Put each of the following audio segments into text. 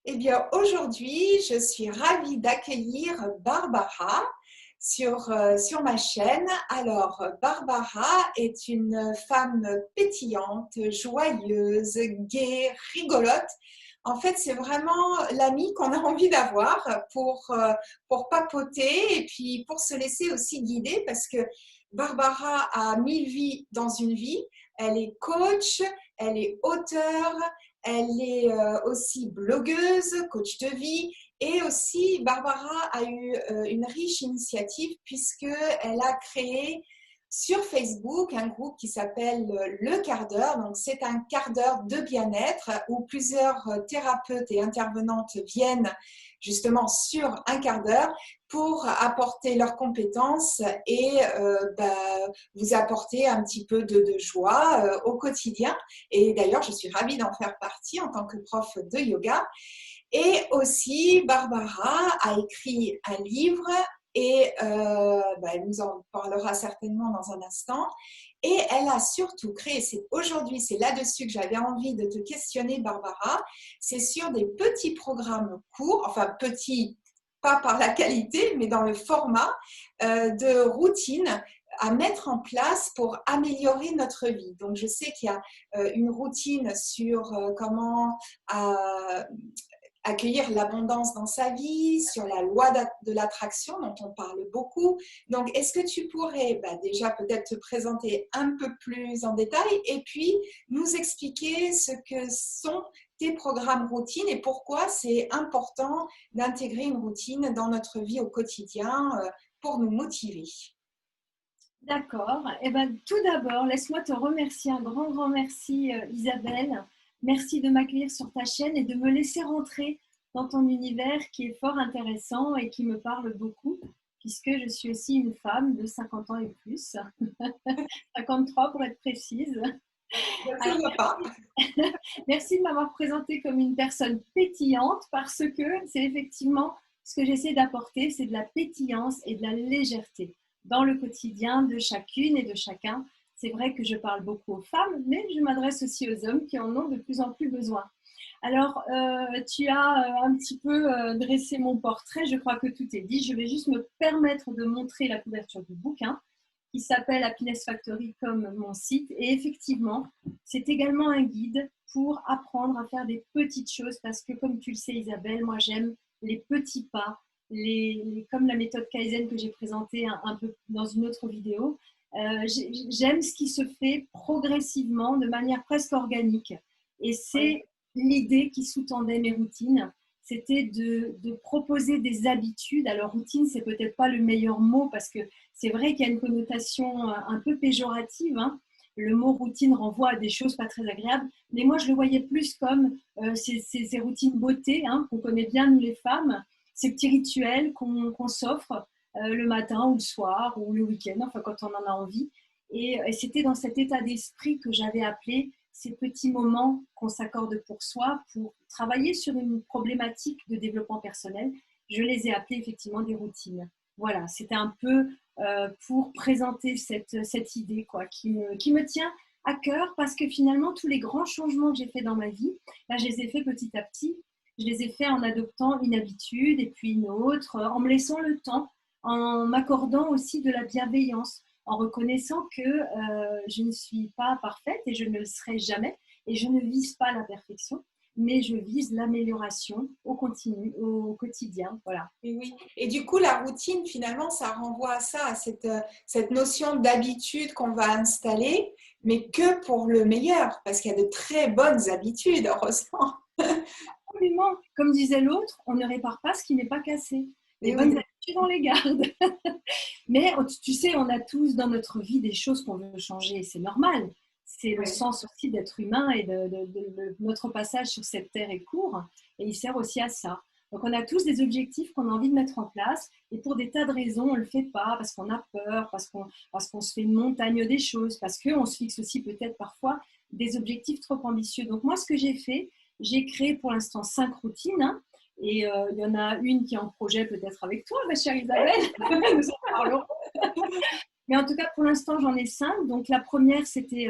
Eh bien, aujourd'hui, je suis ravie d'accueillir Barbara sur ma chaîne. Alors, Barbara est une femme pétillante, joyeuse, gaie, rigolote. En fait, c'est vraiment l'amie qu'on a envie d'avoir pour papoter et puis pour se laisser aussi guider parce que Barbara a 1000 vies dans une vie. Elle est coach, elle est auteure, elle est aussi blogueuse, coach de vie et aussi Barbara a eu une riche initiative puisqu'elle a créé sur Facebook un groupe qui s'appelle Le Quart d'heure. Donc c'est un quart d'heure de bien-être où plusieurs thérapeutes et intervenantes viennent justement sur un quart d'heure pour apporter leurs compétences et vous apporter un petit peu de joie au quotidien. Et d'ailleurs, je suis ravie d'en faire partie en tant que prof de yoga. Et aussi, Barbara a écrit un livre et elle nous en parlera certainement dans un instant. Et elle a surtout créé, aujourd'hui, c'est là-dessus que j'avais envie de te questionner, Barbara, c'est sur des petits programmes courts, enfin petits, pas par la qualité, mais dans le format de routine à mettre en place pour améliorer notre vie. Donc, je sais qu'il y a une routine sur comment accueillir l'abondance dans sa vie, sur la loi de l'attraction dont on parle beaucoup. Donc, est-ce que tu pourrais déjà peut-être te présenter un peu plus en détail et puis nous expliquer ce que sont tes programmes routines et pourquoi c'est important d'intégrer une routine dans notre vie au quotidien pour nous motiver. D'accord. Eh ben, tout d'abord, laisse-moi te remercier, un grand merci Isabelle. Merci de m'accueillir sur ta chaîne et de me laisser rentrer dans ton univers qui est fort intéressant et qui me parle beaucoup, puisque je suis aussi une femme de 50 ans et plus, 53 pour être précise. Ça Alors, va pas. merci de m'avoir présentée comme une personne pétillante parce que c'est effectivement ce que j'essaie d'apporter, c'est de la pétillance et de la légèreté dans le quotidien de chacune et de chacun. C'est vrai que je parle beaucoup aux femmes, mais je m'adresse aussi aux hommes qui en ont de plus en plus besoin. Alors, tu as un petit peu dressé mon portrait, je crois que tout est dit. Je vais juste me permettre de montrer la couverture du bouquin qui s'appelle Happiness Factory comme mon site. Et effectivement, c'est également un guide pour apprendre à faire des petites choses parce que, comme tu le sais Isabelle, moi j'aime les petits pas, comme la méthode Kaizen que j'ai présentée un peu dans une autre vidéo. J'aime ce qui se fait progressivement, de manière presque organique. Et c'est l'idée qui sous-tendait mes routines, c'était de proposer des habitudes. Alors routine, c'est peut-être pas le meilleur mot parce que c'est vrai qu'il y a une connotation un peu péjorative. Hein. Le mot routine renvoie à des choses pas très agréables, mais moi je le voyais plus comme ces routines beauté hein, qu'on connaît bien nous les femmes, ces petits rituels qu'on s'offre le matin ou le soir ou le week-end, enfin quand on en a envie. Et c'était dans cet état d'esprit que j'avais appelé ces petits moments qu'on s'accorde pour soi, pour travailler sur une problématique de développement personnel. Je les ai appelés effectivement des routines. Voilà, c'était un peu pour présenter cette idée quoi, qui me tient à cœur parce que finalement, tous les grands changements que j'ai faits dans ma vie, là, je les ai faits petit à petit. Je les ai faits en adoptant une habitude et puis une autre, en me laissant le temps, en m'accordant aussi de la bienveillance, en reconnaissant que je ne suis pas parfaite et je ne le serai jamais et je ne vise pas la perfection, mais je vise l'amélioration au continu, au quotidien. Voilà. Et oui. Et du coup, la routine, finalement, ça renvoie à ça, à cette notion d'habitude qu'on va installer, mais que pour le meilleur, parce qu'il y a de très bonnes habitudes, heureusement. Absolument. Comme disait l'autre, on ne répare pas ce qui n'est pas cassé. Les Et bonnes oui, habitudes, on les garde. Mais tu sais, on a tous dans notre vie des choses qu'on veut changer. C'est normal. C'est le oui. sens aussi d'être humain et notre passage sur cette terre est court. Et il sert aussi à ça. Donc, on a tous des objectifs qu'on a envie de mettre en place. Et pour des tas de raisons, on ne le fait pas parce qu'on a peur, parce qu'on se fait une montagne des choses, parce qu'on se fixe aussi peut-être parfois des objectifs trop ambitieux. Donc, moi, ce que j'ai fait, j'ai créé pour l'instant 5 routines. Hein, et il y en a une qui est en projet peut-être avec toi, ma chère Isabelle. Nous en parlerons. Mais en tout cas, pour l'instant, j'en ai 5. Donc, la première, c'était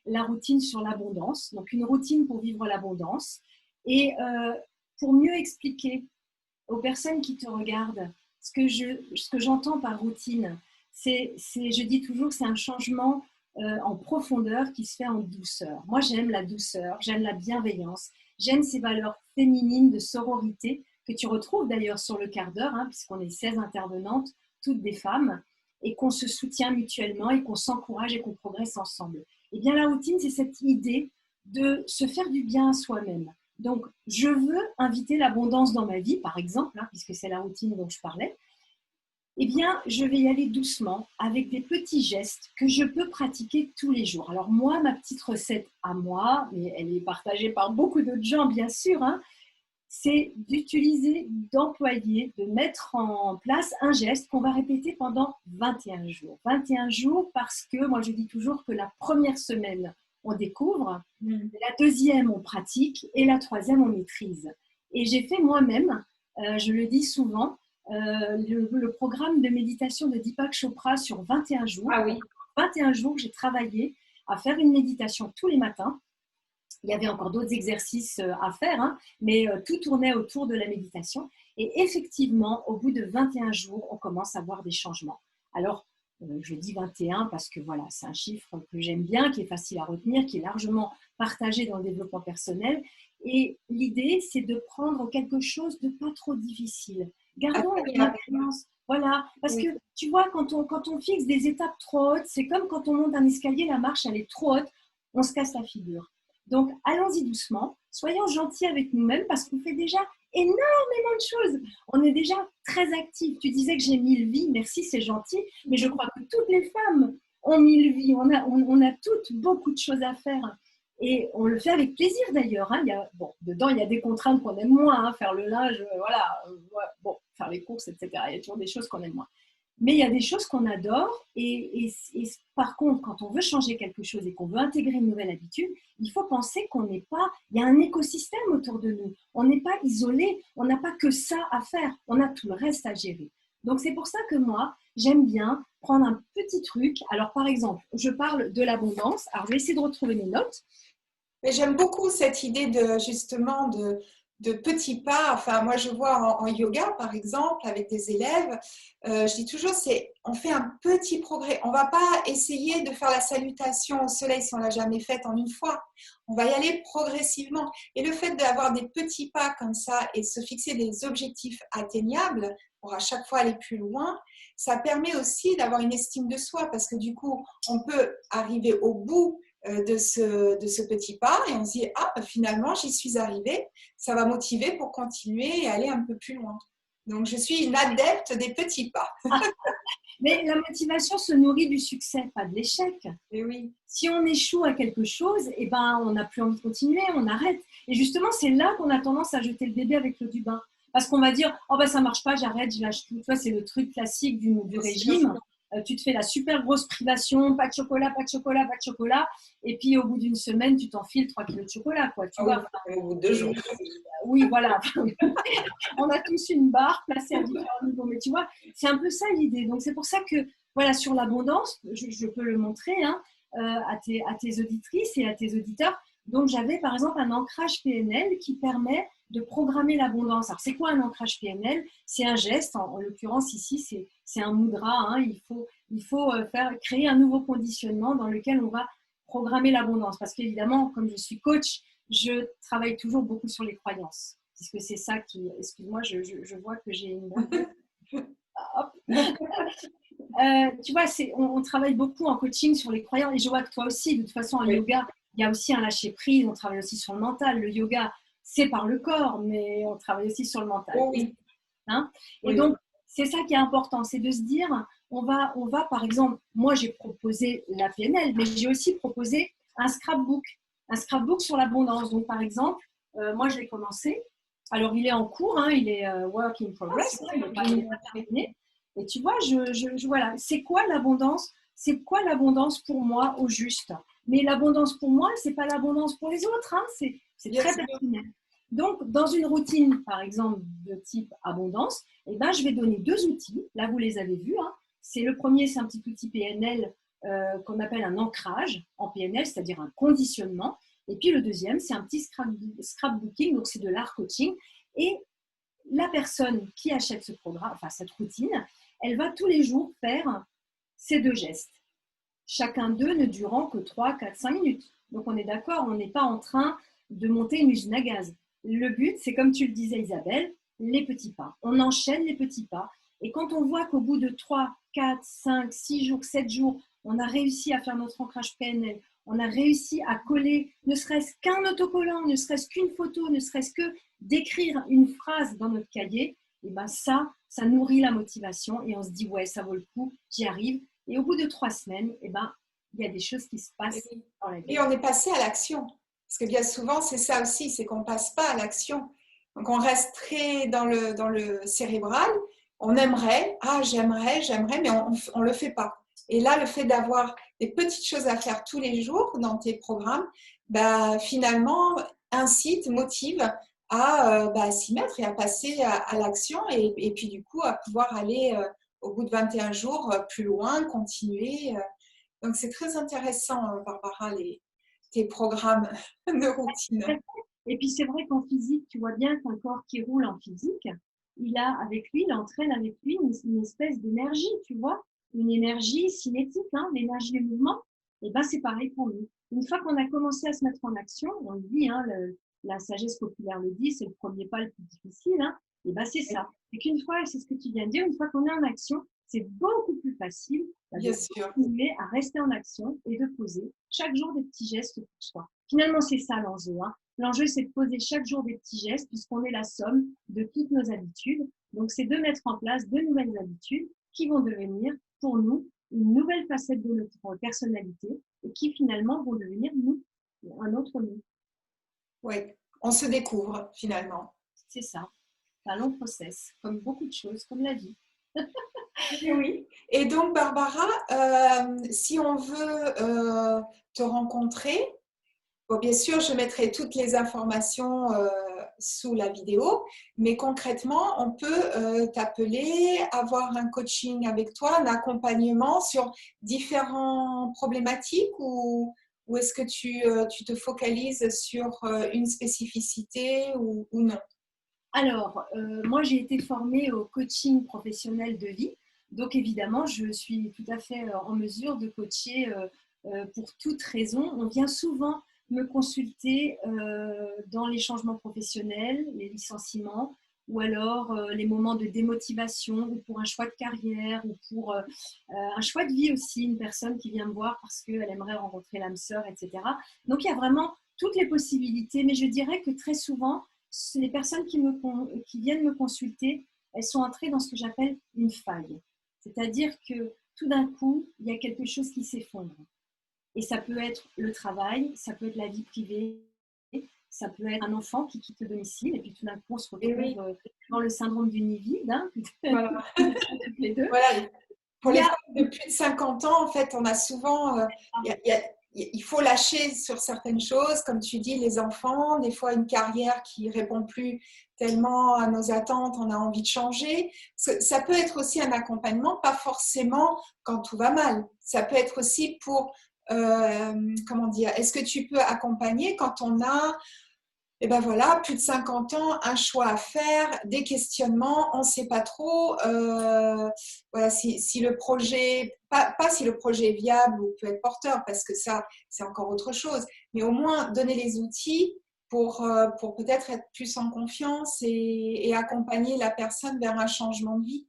la routine sur l'abondance. Donc, une routine pour vivre l'abondance. Et pour mieux expliquer aux personnes qui te regardent ce que j'entends par routine. Je dis toujours, c'est un changement en profondeur qui se fait en douceur. Moi, j'aime la douceur, j'aime la bienveillance, j'aime ces valeurs féminines de sororité que tu retrouves d'ailleurs sur le quart d'heure, hein, puisqu'on est 16 intervenantes, toutes des femmes, et qu'on se soutient mutuellement et qu'on s'encourage et qu'on progresse ensemble. Et bien la routine, c'est cette idée de se faire du bien à soi-même. Donc, je veux inviter l'abondance dans ma vie, par exemple, hein, puisque c'est la routine dont je parlais. Eh bien, je vais y aller doucement avec des petits gestes que je peux pratiquer tous les jours. Alors moi, ma petite recette à moi, mais elle est partagée par beaucoup d'autres gens, bien sûr, hein, c'est d'utiliser, d'employer, de mettre en place un geste qu'on va répéter pendant 21 jours. 21 jours parce que moi, je dis toujours que la première semaine, on découvre, la deuxième, on pratique et la troisième, on maîtrise. Et j'ai fait moi-même, je le dis souvent, le programme de méditation de Deepak Chopra sur 21 jours. Ah oui. 21 jours, j'ai travaillé à faire une méditation tous les matins. Il y avait encore d'autres exercices à faire, hein, mais tout tournait autour de la méditation. Et effectivement, au bout de 21 jours, on commence à voir des changements. Alors, je dis 21 parce que voilà, c'est un chiffre que j'aime bien, qui est facile à retenir, qui est largement partagé dans le développement personnel. Et l'idée, c'est de prendre quelque chose de pas trop difficile. Gardons la expérience. Voilà, parce que tu vois, quand on fixe des étapes trop hautes, c'est comme quand on monte un escalier, la marche, elle est trop haute, on se casse la figure. Donc, allons-y doucement, soyons gentils avec nous-mêmes parce qu'on fait déjà énormément de choses. On est déjà très actifs. Tu disais que j'ai 1000 vies, merci, c'est gentil, mais je crois que toutes les femmes ont 1000 vies. On a toutes beaucoup de choses à faire. Et on le fait avec plaisir d'ailleurs. Hein. Dedans, il y a des contraintes qu'on aime moins, hein, faire le linge, voilà, faire les courses, etc. Il y a toujours des choses qu'on aime moins. Mais il y a des choses qu'on adore et par contre, quand on veut changer quelque chose et qu'on veut intégrer une nouvelle habitude, il faut penser qu'on n'est pas, il y a un écosystème autour de nous. On n'est pas isolé, on n'a pas que ça à faire, on a tout le reste à gérer. Donc c'est pour ça que moi, j'aime bien prendre un petit truc. Alors par exemple, je parle de l'abondance. Alors je vais essayer de retrouver mes notes. Mais j'aime beaucoup cette idée justement de petits pas. Enfin, moi, je vois en yoga, par exemple, avec des élèves, je dis toujours, on fait un petit progrès. On ne va pas essayer de faire la salutation au soleil si on ne l'a jamais faite en une fois. On va y aller progressivement. Et le fait d'avoir des petits pas comme ça et se fixer des objectifs atteignables pour à chaque fois aller plus loin, ça permet aussi d'avoir une estime de soi parce que du coup, on peut arriver au bout de ce petit pas et on se dit finalement j'y suis arrivée, ça va motiver pour continuer et aller un peu plus loin. Donc je suis une adepte des petits pas. Mais la motivation se nourrit du succès, pas de l'échec. Et oui. Si on échoue à quelque chose, eh ben, on n'a plus envie de continuer, on arrête. Et justement, c'est là qu'on a tendance à jeter le bébé avec l'eau du bain. Parce qu'on va dire, ça ne marche pas, j'arrête, je lâche tout. Tu vois, c'est le truc classique du régime. Tu te fais la super grosse privation, pas de chocolat, pas de chocolat, pas de chocolat. Et puis, au bout d'une semaine, tu t'enfiles 3 kilos de chocolat. Quoi, tu vois, au bout de 2 jours. Oui, voilà. On a tous une barre placée à différents niveaux. Mais tu vois, c'est un peu ça l'idée. Donc, c'est pour ça que, voilà, sur l'abondance, je peux le montrer à tes auditrices et à tes auditeurs. Donc, j'avais, par exemple, un ancrage PNL qui permet de programmer l'abondance. Alors, c'est quoi un ancrage PNL? C'est un geste, en l'occurrence ici, c'est un mudra. Hein. Il faut créer un nouveau conditionnement dans lequel on va programmer l'abondance. Parce qu'évidemment, comme je suis coach, je travaille toujours beaucoup sur les croyances. Puisque c'est ça qui... Excuse-moi, je vois que j'ai une... Hop. Tu vois, on travaille beaucoup en coaching sur les croyances. Et je vois que toi aussi, de toute façon, en yoga, il y a aussi un lâcher-prise. On travaille aussi sur le mental. Le yoga, c'est par le corps, mais on travaille aussi sur le mental. Oui. Hein? Et donc, c'est ça qui est important, c'est de se dire, on va par exemple, moi j'ai proposé la PNL, mais j'ai aussi proposé un scrapbook sur l'abondance. Donc, par exemple, moi je l'ai commencé. Alors, il est en cours, hein, il est work in progress. Et tu vois, voilà, c'est quoi l'abondance? C'est quoi l'abondance pour moi au juste? Mais l'abondance pour moi, c'est pas l'abondance pour les autres. Hein, c'est très personnel. Donc, dans une routine, par exemple, de type abondance, eh ben, je vais donner 2 outils. Là, vous les avez vus. Hein. Le premier, c'est un petit outil PNL qu'on appelle un ancrage en PNL, c'est-à-dire un conditionnement. Et puis, le deuxième, c'est un petit scrapbooking, donc c'est de l'art coaching. Et la personne qui achète ce programme, enfin cette routine, elle va tous les jours faire ces 2 gestes. Chacun d'eux ne durant que 3, 4, 5 minutes. Donc on est d'accord, on n'est pas en train de monter une usine à gaz. Le but, c'est comme tu le disais Isabelle, les petits pas. On enchaîne les petits pas. Et quand on voit qu'au bout de 3, 4, 5, 6 jours, 7 jours, on a réussi à faire notre ancrage PNL, on a réussi à coller ne serait-ce qu'un autocollant, ne serait-ce qu'une photo, ne serait-ce que d'écrire une phrase dans notre cahier, et ben ça nourrit la motivation et on se dit ouais, ça vaut le coup, j'y arrive. Et au bout de 3 semaines, eh ben, il y a des choses qui se passent dans la vie. Et on est passé à l'action. Parce que bien souvent, c'est ça aussi, c'est qu'on ne passe pas à l'action. Donc, on reste très dans le cérébral. On aimerait, j'aimerais, mais on ne le fait pas. Et là, le fait d'avoir des petites choses à faire tous les jours dans tes programmes, finalement, incite, motive à s'y mettre et à passer à l'action. Et puis, du coup, à pouvoir aller au bout de 21 jours plus loin, continuer. Donc, c'est très intéressant, Barbara, tes programmes de routine. Et puis, c'est vrai qu'en physique, tu vois bien qu'un corps qui roule en physique, il entraîne avec lui une espèce d'énergie, tu vois, une énergie cinétique, l'énergie du mouvement. Et ben, c'est pareil pour nous. Une fois qu'on a commencé à se mettre en action, on le dit, la sagesse populaire le dit, c'est le premier pas le plus difficile, et ben, c'est ça. Et qu'une fois, c'est ce que tu viens de dire, une fois qu'on est en action, c'est beaucoup plus facile de continuer à rester en action et de poser chaque jour des petits gestes pour soi. Finalement, c'est ça l'enjeu. L'enjeu, c'est de poser chaque jour des petits gestes puisqu'on est la somme de toutes nos habitudes. Donc, c'est de mettre en place de nouvelles habitudes qui vont devenir, pour nous, une nouvelle facette de notre personnalité et qui, finalement, vont devenir nous, un autre nous. Oui, on se découvre, finalement. C'est ça. C'est un long process, comme beaucoup de choses, comme la vie. Oui. Et donc, Barbara, si on veut te rencontrer, bon, bien sûr, je mettrai toutes les informations sous la vidéo, mais concrètement, on peut t'appeler, avoir un coaching avec toi, un accompagnement sur différentes problématiques ou est-ce que tu te focalises sur une spécificité ou non? Alors, moi, j'ai été formée au coaching professionnel de vie. Donc, évidemment, je suis tout à fait en mesure de coacher pour toute raison. On vient souvent me consulter dans les changements professionnels, les licenciements, ou alors les moments de démotivation, ou pour un choix de carrière, ou pour un choix de vie aussi, une personne qui vient me voir parce qu'elle aimerait rencontrer l'âme sœur, etc. Donc, il y a vraiment toutes les possibilités, mais je dirais que très souvent, les personnes qui viennent me consulter, elles sont entrées dans ce que j'appelle une faille. C'est-à-dire que tout d'un coup, il y a quelque chose qui s'effondre. Et ça peut être le travail, ça peut être la vie privée, ça peut être un enfant qui quitte le domicile et puis tout d'un coup, on se retrouve dans le syndrome du nid vide. Voilà. Les deux. Voilà. Pour les femmes de plus de 50 ans, en fait, on a souvent... il faut lâcher sur certaines choses, comme tu dis, les enfants, des fois une carrière qui ne répond plus tellement à nos attentes, on a envie de changer. Ça peut être aussi un accompagnement, pas forcément quand tout va mal. Ça peut être aussi pour, comment dire, est-ce que tu peux accompagner quand on a plus de 50 ans, un choix à faire, des questionnements, on ne sait pas trop si le projet, pas si le projet est viable ou peut être porteur, parce que ça, c'est encore autre chose, mais au moins donner les outils pour peut-être être plus en confiance et accompagner la personne vers un changement de vie.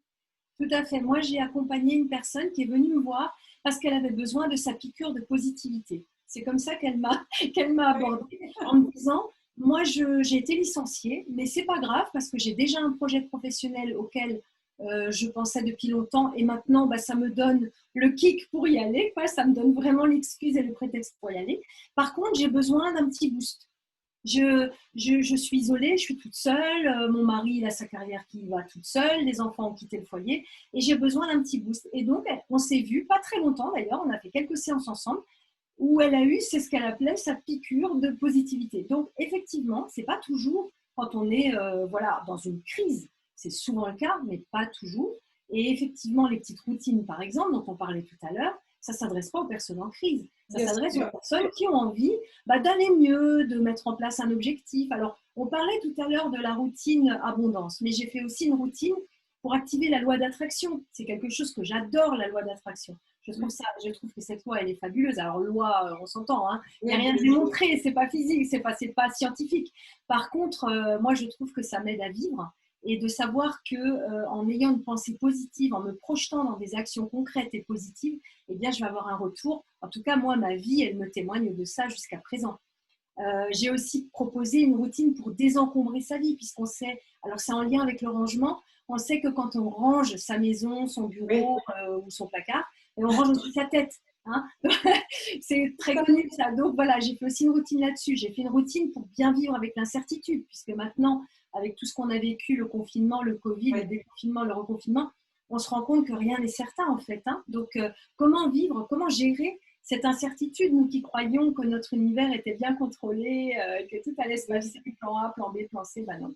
Tout à fait. Moi, j'ai accompagné une personne qui est venue me voir parce qu'elle avait besoin de sa piqûre de positivité. C'est comme ça qu'elle m'a abordée en me disant... Moi, j'ai été licenciée, mais c'est pas grave parce que j'ai déjà un projet professionnel auquel je pensais depuis longtemps et maintenant, ça me donne le kick pour y aller. Ça me donne vraiment l'excuse et le prétexte pour y aller. Par contre, j'ai besoin d'un petit boost. Je suis isolée, je suis toute seule. Mon mari, il a sa carrière qui va toute seule. Les enfants ont quitté le foyer et j'ai besoin d'un petit boost. Et donc, on s'est vus, pas très longtemps d'ailleurs, on a fait quelques séances ensemble, où elle a eu, c'est ce qu'elle appelait sa piqûre de positivité. Donc, effectivement, ce n'est pas toujours quand on est dans une crise. C'est souvent le cas, mais pas toujours. Et effectivement, les petites routines, par exemple, dont on parlait tout à l'heure, ça ne s'adresse pas aux personnes en crise. Ça Bien s'adresse sûr. aux personnes qui ont envie d'aller mieux, de mettre en place un objectif. Alors, on parlait tout à l'heure de la routine abondance, mais j'ai fait aussi une routine pour activer la loi d'attraction. C'est quelque chose que j'adore, la loi d'attraction. Je trouve que cette loi, elle est fabuleuse. Alors, loi, on s'entend, hein, il n'y a rien de démontré, c'est pas physique, c'est pas scientifique. Par contre, moi, je trouve que ça m'aide à vivre et de savoir que en ayant une pensée positive, en me projetant dans des actions concrètes et positives, eh bien, je vais avoir un retour. En tout cas, moi, ma vie, elle me témoigne de ça jusqu'à présent. J'ai aussi proposé une routine pour désencombrer sa vie, puisqu'on sait, alors c'est en lien avec le rangement, on sait que quand on range sa maison, son bureau ou son placard, et on range aussi sa tête. Hein. C'est très connu ça. Donc voilà, j'ai fait aussi une routine là-dessus. J'ai fait une routine pour bien vivre avec l'incertitude, puisque maintenant, avec tout ce qu'on a vécu, le confinement, le Covid, le déconfinement, le reconfinement, on se rend compte que rien n'est certain en fait. Hein. Donc comment vivre, comment gérer cette incertitude, nous qui croyions que notre univers était bien contrôlé, que tout allait se passer, plan A, plan B, plan C, ben non.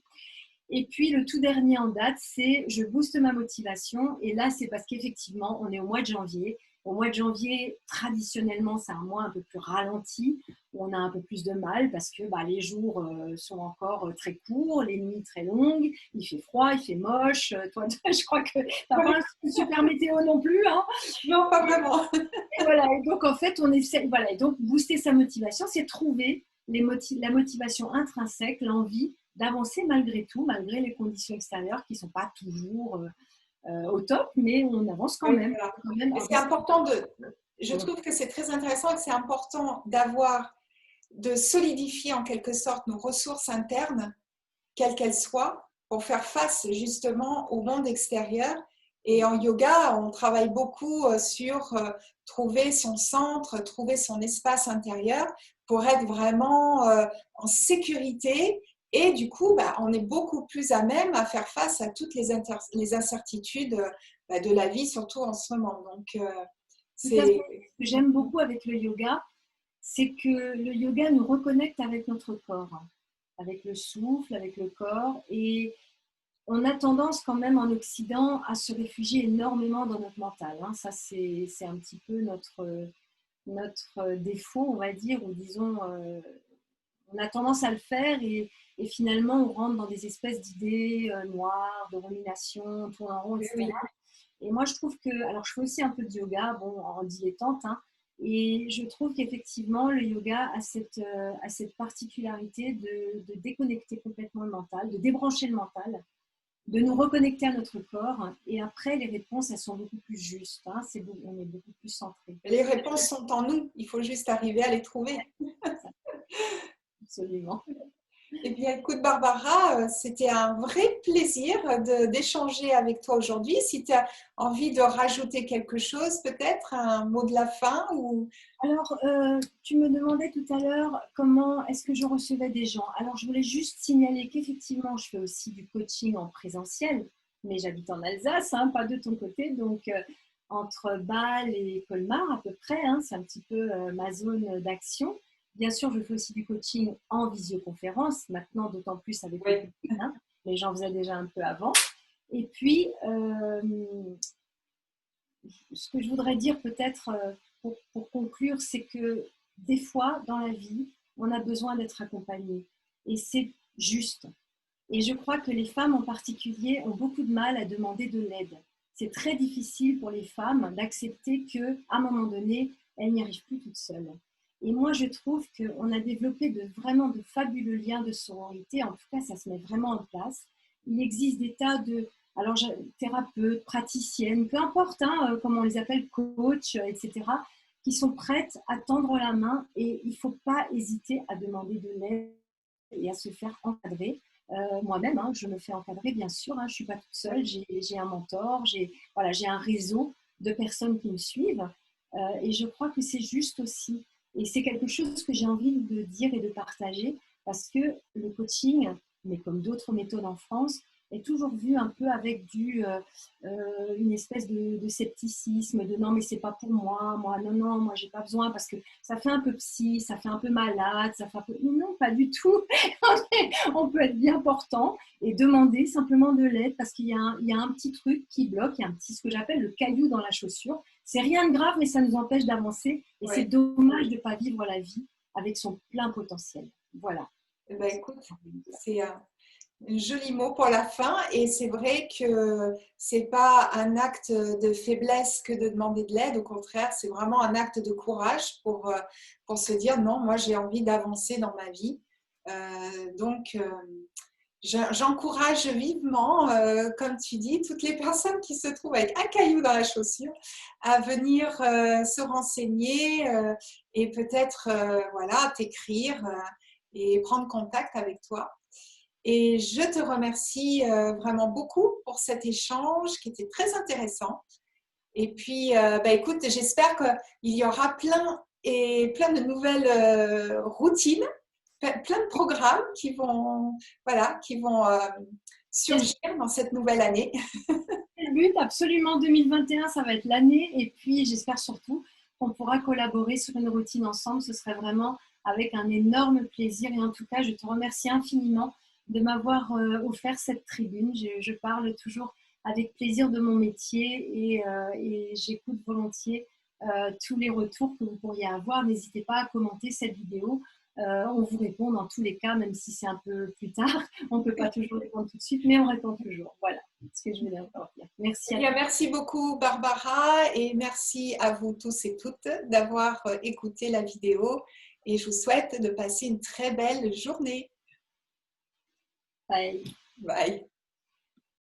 Et puis le tout dernier en date, c'est je booste ma motivation. Et là, c'est parce qu'effectivement, on est au mois de janvier. Au mois de janvier, traditionnellement, c'est un mois un peu plus ralenti, où on a un peu plus de mal parce que les jours sont encore très courts, les nuits très longues, il fait froid, il fait moche. Toi, je crois que tu n'as pas un super météo non plus. Hein. Non, pas vraiment. Et voilà, et donc en fait, on essaie, voilà, et donc booster sa motivation, c'est trouver la motivation intrinsèque, l'envie d'avancer malgré tout, malgré les conditions extérieures qui ne sont pas toujours au top, mais on avance quand même. Voilà. Quand même c'est important je trouve que c'est très intéressant et que c'est important de solidifier en quelque sorte nos ressources internes, quelles qu'elles soient, pour faire face justement au monde extérieur. Et en yoga, on travaille beaucoup sur trouver son centre, trouver son espace intérieur pour être vraiment en sécurité. Et du coup, on est beaucoup plus à même à faire face à toutes les incertitudes de la vie, surtout en ce moment. Donc, tout à fait. Ce que j'aime beaucoup avec le yoga, c'est que le yoga nous reconnecte avec notre corps, avec le souffle, avec le corps. Et on a tendance quand même en Occident à se réfugier énormément dans notre mental. Hein. Ça, c'est un petit peu notre défaut, on va dire, ou disons, on a tendance à le faire et finalement, on rentre dans des espèces d'idées noires, de rumination, on tourne en rond, etc. Oui. Et moi, je trouve que, alors je fais aussi un peu de yoga, bon, en dilettante, hein, et je trouve qu'effectivement, le yoga a cette particularité de déconnecter complètement le mental, de débrancher le mental, de nous reconnecter à notre corps. Et après, les réponses, elles sont beaucoup plus justes. Hein, on est beaucoup plus centré. Les réponses sont en nous. Il faut juste arriver à les trouver. Absolument. Eh bien, écoute, Barbara, c'était un vrai plaisir d'échanger avec toi aujourd'hui. Si tu as envie de rajouter quelque chose, peut-être un mot de la fin ou... Alors, tu me demandais tout à l'heure comment est-ce que je recevais des gens. Alors, je voulais juste signaler qu'effectivement, je fais aussi du coaching en présentiel, mais j'habite en Alsace, hein, pas de ton côté. Donc, entre Bâle et Colmar à peu près, hein, c'est un petit peu ma zone d'action. Bien sûr, je fais aussi du coaching en visioconférence, maintenant d'autant plus avec le Covid, hein, mais j'en faisais déjà un peu avant. Et puis, ce que je voudrais dire peut-être pour conclure, c'est que des fois, dans la vie, on a besoin d'être accompagné. Et c'est juste. Et je crois que les femmes en particulier ont beaucoup de mal à demander de l'aide. C'est très difficile pour les femmes d'accepter qu'à un moment donné, elles n'y arrivent plus toutes seules. Et moi, je trouve qu'on a développé vraiment de fabuleux liens de sororité. En tout cas, ça se met vraiment en place. Il existe des tas de thérapeutes, praticiennes, peu importe hein, comment on les appelle, coachs, etc., qui sont prêtes à tendre la main et il ne faut pas hésiter à demander de l'aide et à se faire encadrer. Moi-même, hein, je me fais encadrer, bien sûr, hein, je ne suis pas toute seule, j'ai un mentor, j'ai un réseau de personnes qui me suivent et je crois que c'est juste aussi. Et c'est quelque chose que j'ai envie de dire et de partager parce que le coaching, mais comme d'autres méthodes en France, est toujours vu un peu avec une espèce de scepticisme, de non mais c'est pas pour moi non, j'ai pas besoin parce que ça fait un peu psy, ça fait un peu malade, ça fait un peu... Non, pas du tout. On peut être bien portant et demander simplement de l'aide parce qu'il y a un petit truc qui bloque, il y a ce que j'appelle le caillou dans la chaussure, c'est rien de grave, mais ça nous empêche d'avancer. Et c'est Oui. dommage de ne pas vivre la vie avec son plein potentiel. Voilà. Eh ben, écoute, c'est un joli mot pour la fin et c'est vrai que c'est pas un acte de faiblesse que de demander de l'aide, au contraire, c'est vraiment un acte de courage pour se dire non, moi j'ai envie d'avancer dans ma vie. Donc, j'encourage vivement, comme tu dis, toutes les personnes qui se trouvent avec un caillou dans la chaussure à venir se renseigner et peut-être voilà, t'écrire et prendre contact avec toi. Et je te remercie vraiment beaucoup pour cet échange qui était très intéressant. Et puis, bah, écoute, j'espère qu'il y aura plein de nouvelles routines, plein de programmes qui vont, voilà, qui vont surgir dans cette nouvelle année. Le but, absolument, 2021, ça va être l'année. Et puis, j'espère surtout qu'on pourra collaborer sur une routine ensemble. Ce serait vraiment avec un énorme plaisir. Et en tout cas, je te remercie infiniment de m'avoir offert cette tribune. Je parle toujours avec plaisir de mon métier et j'écoute volontiers tous les retours que vous pourriez avoir. N'hésitez pas à commenter cette vidéo. On vous répond dans tous les cas, même si c'est un peu plus tard. On ne peut pas toujours répondre tout de suite, mais on répond toujours. Voilà ce que je voulais encore dire. Merci à Eh bien, toi. merci beaucoup, Barbara, et merci à vous tous et toutes d'avoir écouté la vidéo. Et je vous souhaite de passer une très belle journée. Bye. Bye.